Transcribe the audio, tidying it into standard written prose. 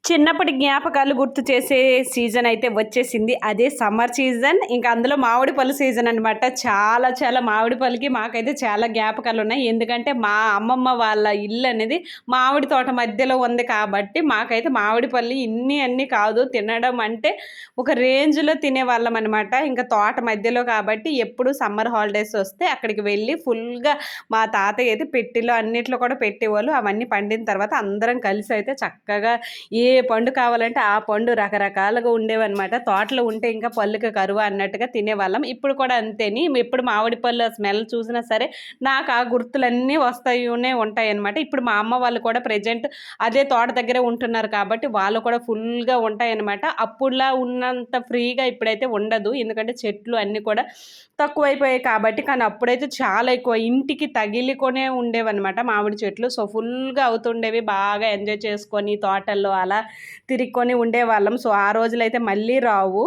చిన్నప్పటి జ్ఞాపకాలు గుర్తు చేసే సీజన్ అయితే వచ్చేసింది. అదే సమ్మర్ సీజన్. ఇంకా అందులో మామిడి పళ్ళు సీజన్ అనమాట. చాలా చాలా మామిడి పళ్ళకి మాకైతే చాలా జ్ఞాపకాలున్నాయి. ఎందుకంటే మా అమ్మమ్మ వాళ్ళ ఇల్లు అనేది మామిడి తోట మధ్యలో ఉంది కాబట్టి మాకైతే మామిడి పళ్ళు ఇన్ని అన్నీ కాదు. తినడం అంటే ఒక రేంజ్‌లో తినేవాళ్ళం అనమాట. ఇంకా తోట మధ్యలో కాబట్టి ఎప్పుడు సమ్మర్ హాలిడేస్ వస్తే అక్కడికి వెళ్ళి ఫుల్‌గా మా తాతయ్య అయితే పెట్టెలో అన్నిట్లో కూడా పెట్టేవాళ్ళు. అవన్నీ పండిన తర్వాత అందరం కలిసి అయితే చక్కగా ఏ పండు కావాలంటే ఆ పండు రకరకాలుగా ఉండేవన్నమాట. తోటలో ఉంటే ఇంకా పళ్ళుకి కరువా అన్నట్టుగా తినేవాళ్ళం. ఇప్పుడు కూడా అంతేని ఎప్పుడు మామిడి పళ్ళు స్మెల్ చూసినా సరే నాకు ఆ గుర్తులన్నీ ఉంటాయన్నమాట. ఇప్పుడు మా అమ్మ వాళ్ళు కూడా ప్రెజెంట్ అదే తోట దగ్గరే ఉంటున్నారు కాబట్టి వాళ్ళు కూడా ఫుల్‌గా ఉంటాయన్నమాట. అప్పుడులా ఉన్నంత ఫ్రీగా ఇప్పుడైతే ఉండదు. ఎందుకంటే చెట్లు అన్నీ కూడా తక్కువైపోయాయి కాబట్టి. కానీ అప్పుడైతే చాలా ఎక్కువ ఇంటికి తగిలికొనే ఉండేవన్నమాట మామిడి చెట్లు. సో, ఫుల్‌గా అవుతుండేవి. బాగా ఎంజాయ్ చేసుకొని తోటల్లో అలా తిరుక్కొని ఉండేవాళ్ళం. సో, ఆ రోజులైతే మళ్ళీ రావు.